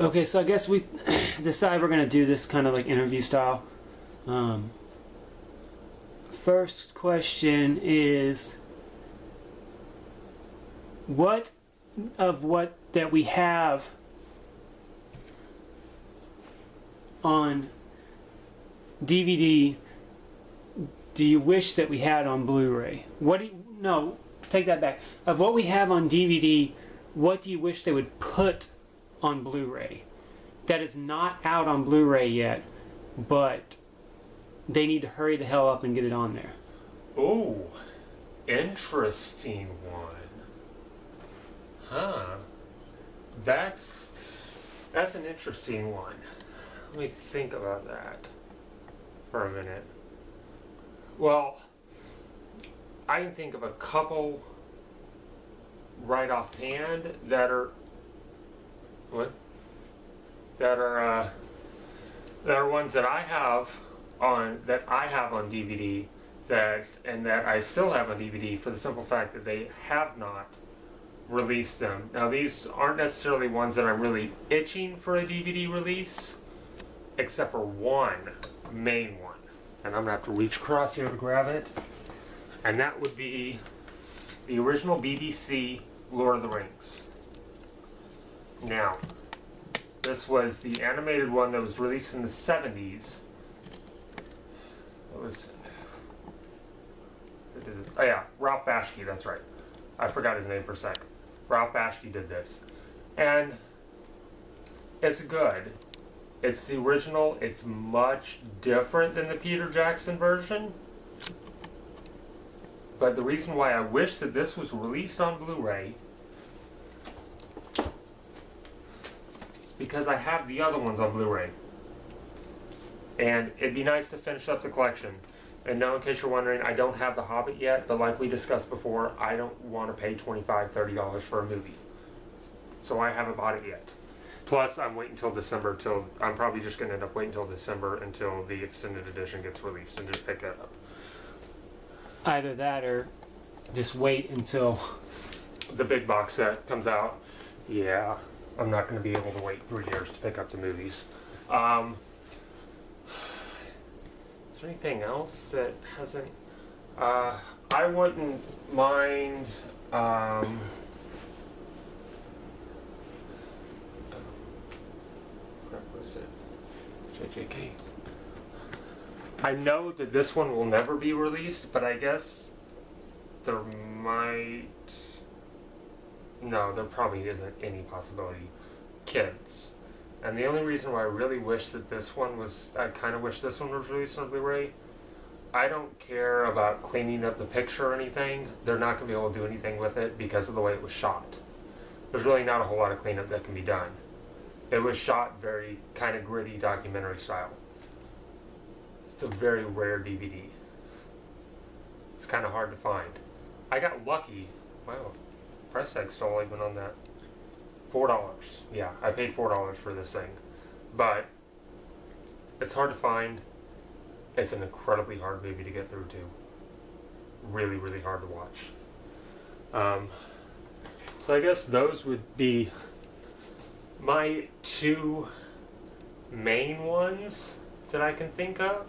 Okay, so I guess we decide we're gonna do this kind of like interview style. First question is, what that we have on DVD do you wish that we had on Blu-ray? No, take that back. Of what we have on DVD, what do you wish they would put on Blu-ray that is not out on Blu-ray yet, but they need to hurry the hell up and get it on there? Oh, interesting one. Huh. That's an interesting one. Let me think about that for a minute. Well, I can think of a couple right offhand that are ones that I have on DVD that I still have on DVD for the simple fact that they have not released them. Now these aren't necessarily ones that I'm really itching for a DVD release, except for one main one. And I'm gonna have to reach across here to grab it. And that would be the original BBC Lord of the Rings. Now, this was the animated one that was released in the 70s. Oh yeah, Ralph Bakshi, that's right. I forgot his name for a sec. Ralph Bakshi did this. And it's good. It's the original. It's much different than the Peter Jackson version. But the reason why I wish that this was released on Blu-ray is because I have the other ones on Blu-ray. And it'd be nice to finish up the collection. And now, in case you're wondering, I don't have The Hobbit yet, but like we discussed before, I don't want to pay $25, $30 for a movie. So I haven't bought it yet. Plus, I'm waiting until December. I'm probably just going to end up waiting until December until the extended edition gets released and just pick that up. Either that or just wait until the big box set comes out. Yeah, I'm not going to be able to wait 3 years to pick up the movies. Is there anything else that hasn't... I wouldn't mind... what is it? JJK. I know that this one will never be released, but I guess there might... No, there probably isn't any possibility. Kids. And the only reason why I really wish that this one was... I kind of wish this one was released on Blu-ray. I don't care about cleaning up the picture or anything. They're not going to be able to do anything with it because of the way it was shot. There's really not a whole lot of cleanup that can be done. It was shot very kind of gritty documentary style. It's a very rare DVD. It's kind of hard to find. I got lucky. Wow, price tag's still even on that. $4. Yeah, I paid $4 for this thing. But it's hard to find. It's an incredibly hard movie to get through too. Really, really hard to watch. So I guess those would be my two main ones that I can think of.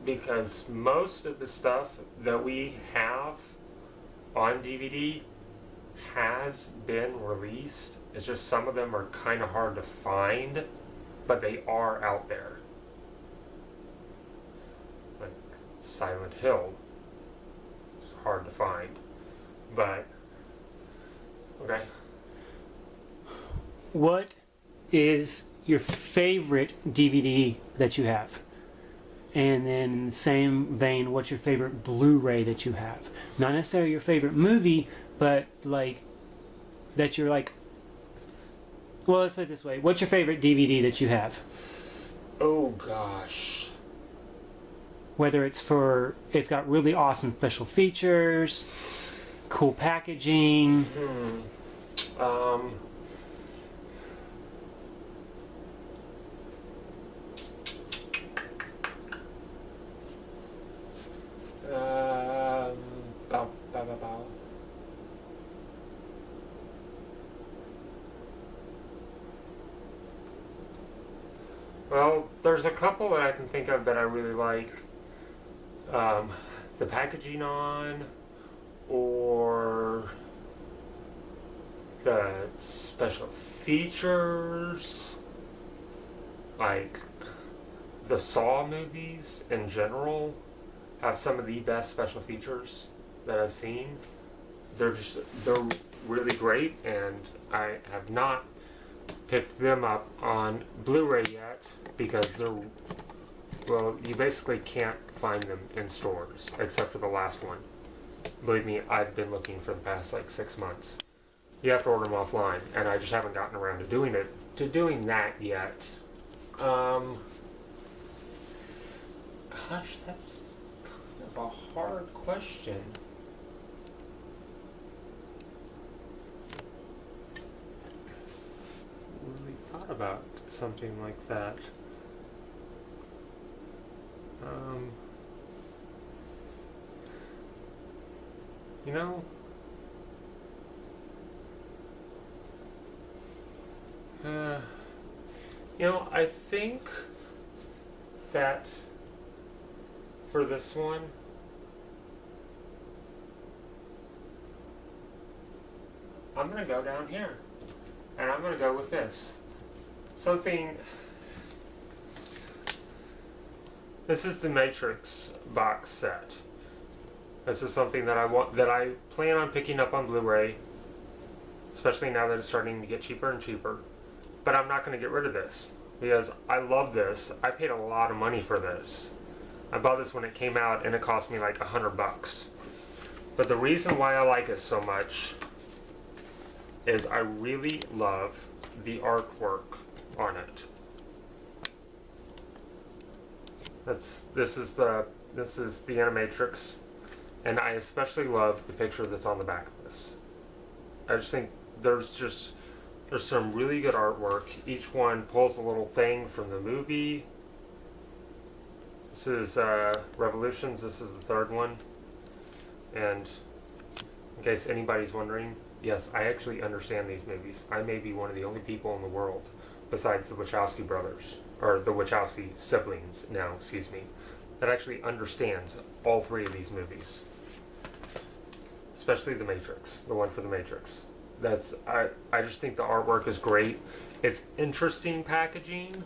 Because most of the stuff that we have on DVD has been released. It's just some of them are kind of hard to find, but they are out there. Like Silent Hill. It's hard to find. But, okay. What is your favorite DVD that you have? And then in the same vein, what's your favorite Blu-ray that you have? Not necessarily your favorite movie, but like that you're like, well, let's put it this way. What's your favorite DVD that you have? Oh gosh. Whether it's got really awesome special features, cool packaging. Well, there's a couple that I can think of that I really like. The packaging on, or the special features, like the Saw movies in general have some of the best special features that I've seen. They're really great, and I have not picked them up on Blu-ray yet because you basically can't find them in stores except for the last one. Believe me, I've been looking for the past like 6 months. You have to order them offline, and I just haven't gotten around to doing that yet. Gosh, that's kind of a hard question. Really thought about something like that. You know, I think that for this one, I'm going to go down here. And I'm going to go with this. This is the Matrix box set. This is something that I plan on picking up on Blu-ray, especially now that it's starting to get cheaper and cheaper. But I'm not going to get rid of this because I love this. I paid a lot of money for this. I bought this when it came out and it cost me like $100. But the reason why I like it so much is I really love the artwork on it. This is the Animatrix, and I especially love the picture that's on the back of this. I just think there's some really good artwork. Each one pulls a little thing from the movie. This is Revolutions. This is the third one. And in case anybody's wondering, yes, I actually understand these movies. I may be one of the only people in the world, besides the Wachowski brothers, or the Wachowski siblings now, excuse me, that actually understands all three of these movies. Especially The Matrix, the one for The Matrix. I just think the artwork is great. It's interesting packaging.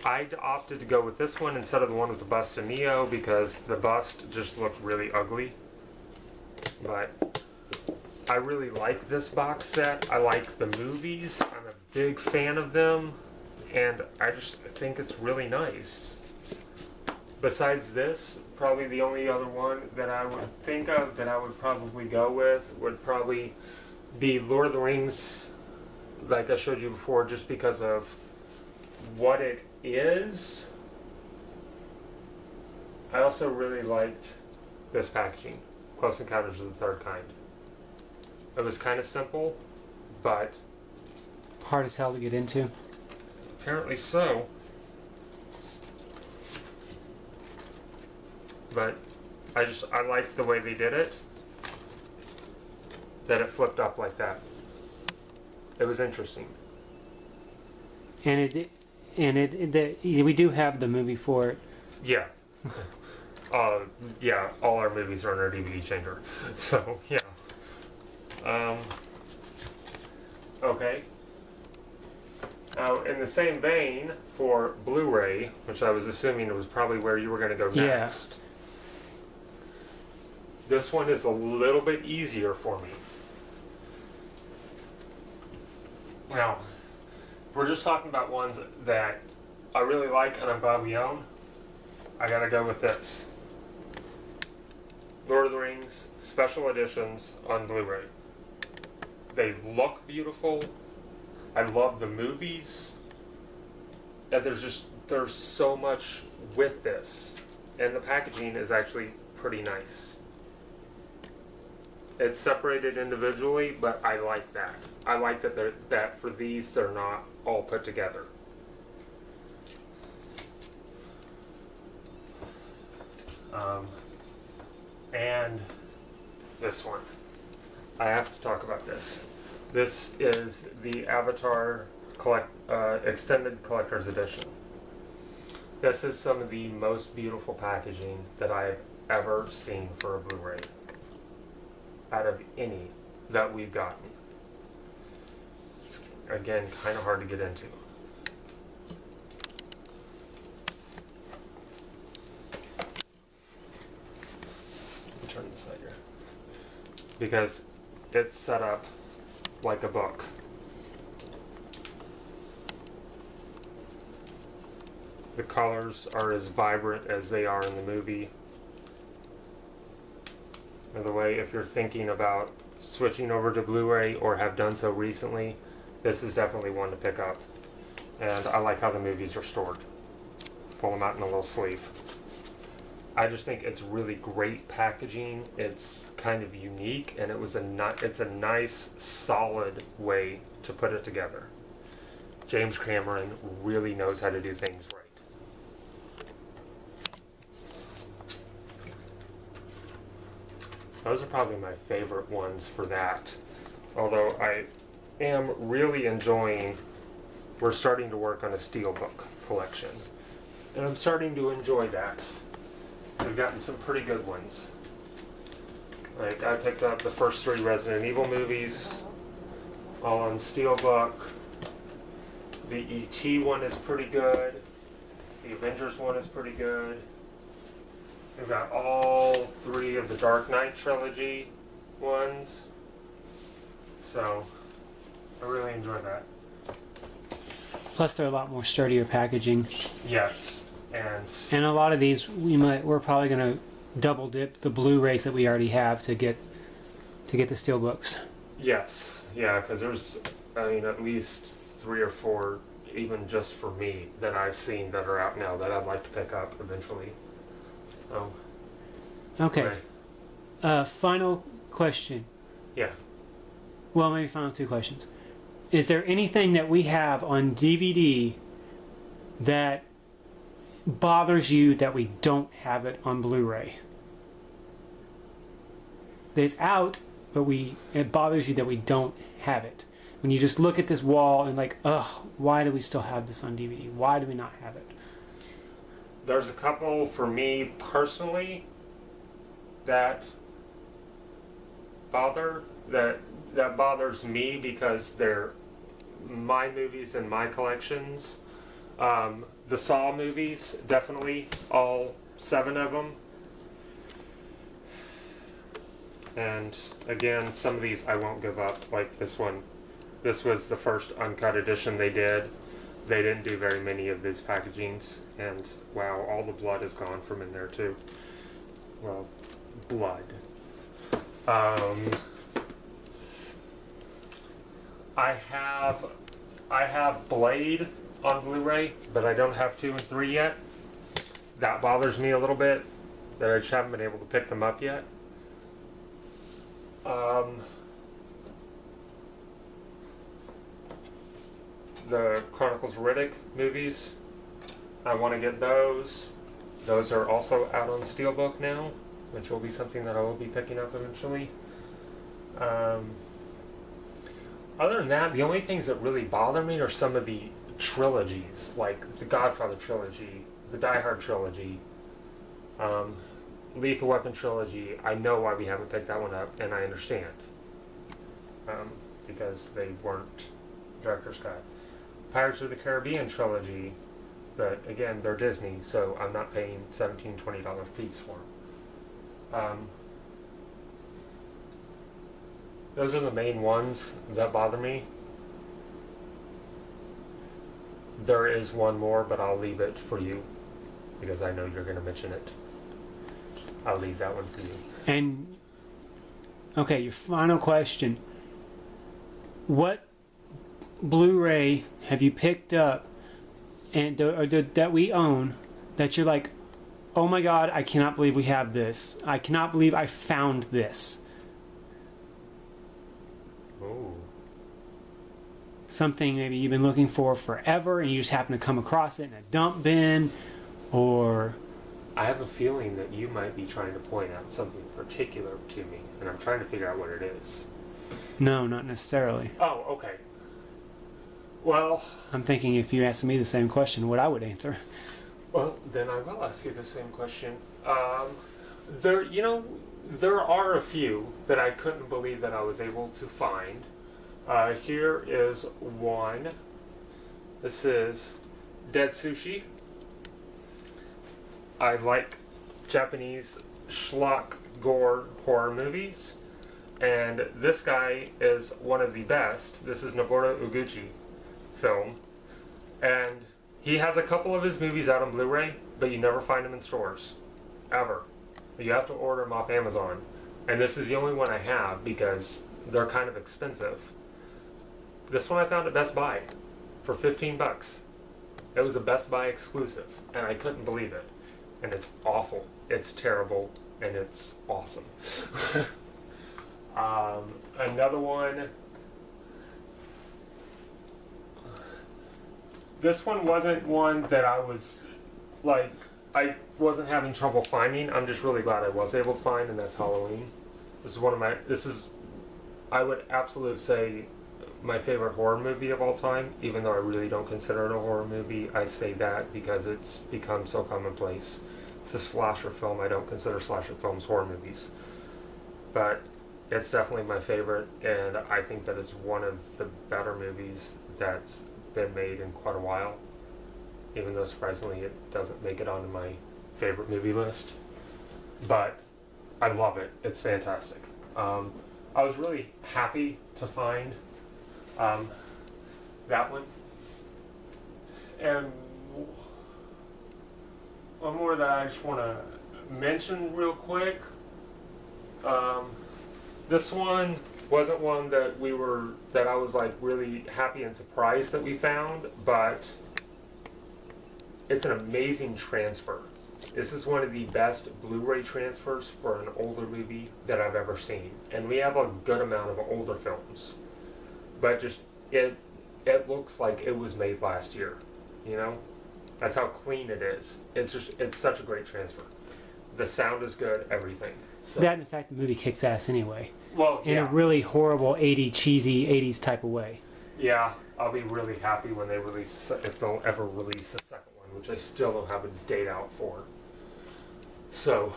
I opted to go with this one instead of the one with the bust of Neo because the bust just looked really ugly. But I really like this box set. I like the movies. I'm a big fan of them. And I just think it's really nice. Besides this, probably the only other one that I would think of that I would probably go with would probably be Lord of the Rings, like I showed you before, just because of what it is. I also really liked this packaging, Close Encounters of the Third Kind. It was kind of simple, but hard as hell to get into. Apparently so. But I liked the way they did it. That it flipped up like that. It was interesting. And we do have the movie for it. Yeah. Yeah, all our movies are in our DVD changer. So, yeah. Okay. Now, in the same vein, for Blu-ray, which I was assuming it was probably where you were going to go next, yeah. This one is a little bit easier for me. Now, if we're just talking about ones that I really like and I'm glad we own, I gotta go with this. Lord of the Rings Special Editions on Blu-ray. They look beautiful. I love the movies. And there's so much with this. And the packaging is actually pretty nice. It's separated individually, but I like that. I like that for these they're not all put together. And this one. I have to talk about this. This is the Avatar Extended Collector's Edition. This is some of the most beautiful packaging that I've ever seen for a Blu-ray. Out of any that we've gotten. It's, again, kind of hard to get into. Let me turn this side here. Because it's set up like a book. The colors are as vibrant as they are in the movie. By the way, if you're thinking about switching over to Blu-ray or have done so recently, this is definitely one to pick up. And I like how the movies are stored. Pull them out in a little sleeve. I just think it's really great packaging. It's kind of unique, and it's a nice, solid way to put it together. James Cameron really knows how to do things right. Those are probably my favorite ones for that. Although I am really enjoying, we're starting to work on a Steelbook collection. And I'm starting to enjoy that. We've gotten some pretty good ones. Like, I picked up the first 3 Resident Evil movies, all on Steelbook. The E.T. one is pretty good. The Avengers one is pretty good. We've got all 3 of the Dark Knight trilogy ones. So, I really enjoy that. Plus, they're a lot more sturdier packaging. Yes, and a lot of these we're probably going to double dip the Blu-rays that we already have to get the Steelbooks. Yes, yeah, because there's, I mean, at least 3 or 4, even just for me, that I've seen that are out now that I'd like to pick up eventually. Oh. Okay. Right. Final question. Yeah. Well, maybe final 2 questions. Is there anything that we have on DVD that bothers you that we don't have it on Blu-ray? It's out, but it bothers you that we don't have it. When you just look at this wall and like, ugh, why do we still have this on DVD? Why do we not have it? There's a couple for me personally that bothers me because they're my movies and my collections. The Saw movies, definitely, all 7 of them. And again, some of these I won't give up, like this one. This was the first uncut edition they did. They didn't do very many of these packagings, and wow, all the blood is gone from in there too. Well, blood. I have Blade on Blu-ray, but I don't have 2 and 3 yet. That bothers me a little bit, that I just haven't been able to pick them up yet. The Chronicles of Riddick movies, I want to get those. Those are also out on Steelbook now, which will be something that I will be picking up eventually. Other than that, the only things that really bother me are some of the trilogies, like the Godfather trilogy, the Die Hard trilogy, Lethal Weapon trilogy. I know why we haven't picked that one up, and I understand. Because they weren't director's cut. Pirates of the Caribbean trilogy, but again, they're Disney, so I'm not paying $17, $20 a piece for them. Those are the main ones that bother me. There is one more, but I'll leave it for you because I know you're going to mention it. I'll leave that one for you. And okay, your final question. What Blu-ray have you picked up and that we own that you're like, oh my god, I cannot believe we have this. I cannot believe I found this. Oh. Something maybe you've been looking for forever and you just happen to come across it in a dump bin, or... I have a feeling that you might be trying to point out something particular to me, and I'm trying to figure out what it is. No, not necessarily. Oh, okay. Well... I'm thinking if you asked me the same question, what I would answer. Well, then I will ask you the same question. There are a few that I couldn't believe that I was able to find. Here is one. This is Dead Sushi. I like Japanese schlock gore horror movies, and this guy is one of the best. This is Noboru Uguchi film, and he has a couple of his movies out on Blu-ray, but you never find them in stores, ever. You have to order them off Amazon, and this is the only one I have because they're kind of expensive. This one I found at Best Buy for 15 bucks. It was a Best Buy exclusive, and I couldn't believe it. And it's awful, it's terrible, and it's awesome. Another one. This one wasn't one that I was like, I wasn't having trouble finding. I'm just really glad I was able to find, and that's Halloween. I would absolutely say my favorite horror movie of all time, even though I really don't consider it a horror movie. I say that because it's become so commonplace. It's a slasher film. I don't consider slasher films horror movies. But it's definitely my favorite, and I think that it's one of the better movies that's been made in quite a while. Even though surprisingly it doesn't make it onto my favorite movie list. But I love it. It's fantastic. I was really happy to find that one. And one more that I just want to mention real quick. This one wasn't one that I was like really happy and surprised that we found, but it's an amazing transfer. This is one of the best Blu-ray transfers for an older movie that I've ever seen. And we have a good amount of older films. But just, it looks like it was made last year, you know? That's how clean it is. It's such a great transfer. The sound is good, everything. So, That, in fact, the movie kicks ass anyway. well, In yeah. a really horrible, cheesy 80s type of way. Yeah, I'll be really happy when they release, if they'll ever release a second one, which I still don't have a date out for. So,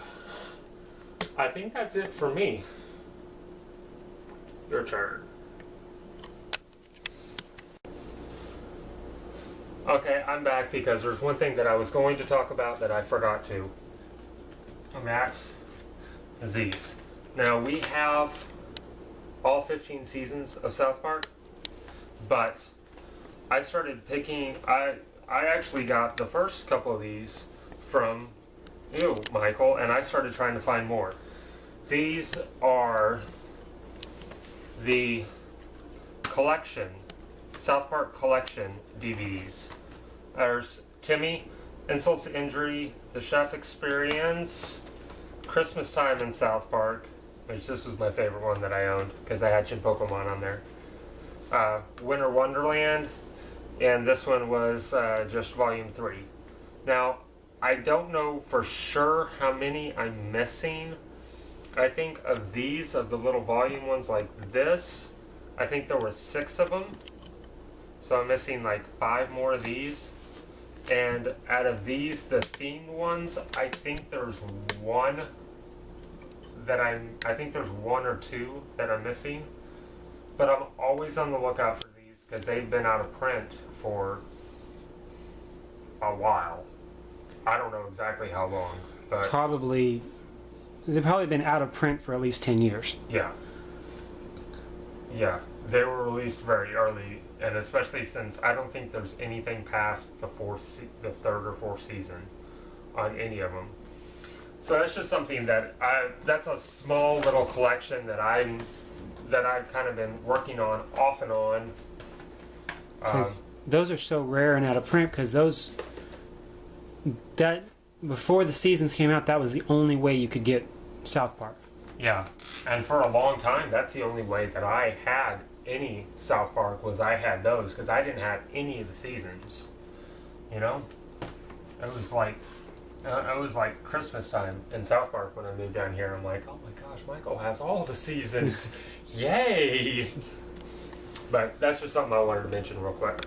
I think that's it for me. Your turn. Okay, I'm back because there's one thing that I was going to talk about that I forgot to. And that is these. Now, we have all 15 seasons of South Park, but I started picking, I actually got the first couple of these from you, Michael, and I started trying to find more. These are the collection, South Park collection DVDs. There's Timmy, Insults to Injury, The Chef Experience, Christmas Time in South Park, which this was my favorite one that I owned because I had Shin Pokemon on there. Winter Wonderland, and this one was just Volume 3. Now, I don't know for sure how many I'm missing. I think of these, of the little volume ones like this, I think there were 6 of them. So I'm missing like 5 more of these. And out of these, the themed ones, I think there's one that I think there's 1 or 2 that I'm missing. But I'm always on the lookout for these because they've been out of print for a while. I don't know exactly how long, but They've probably been out of print for at least 10 years. yeah. Yeah, they were released very early, and especially since I don't think there's anything past the 3rd or 4th season on any of them. So that's just something that that's a small little collection that I've kind of been working on off and on. Because those are so rare and out of print, because that before the seasons came out, that was the only way you could get South Park. Yeah, and for a long time, that's the only way that I had any South Park was I had those, because I didn't have any of the seasons. You know, it was like Christmas time in South Park when I moved down here. I'm like, oh my gosh, Michael has all the seasons, yay! But that's just something I wanted to mention real quick.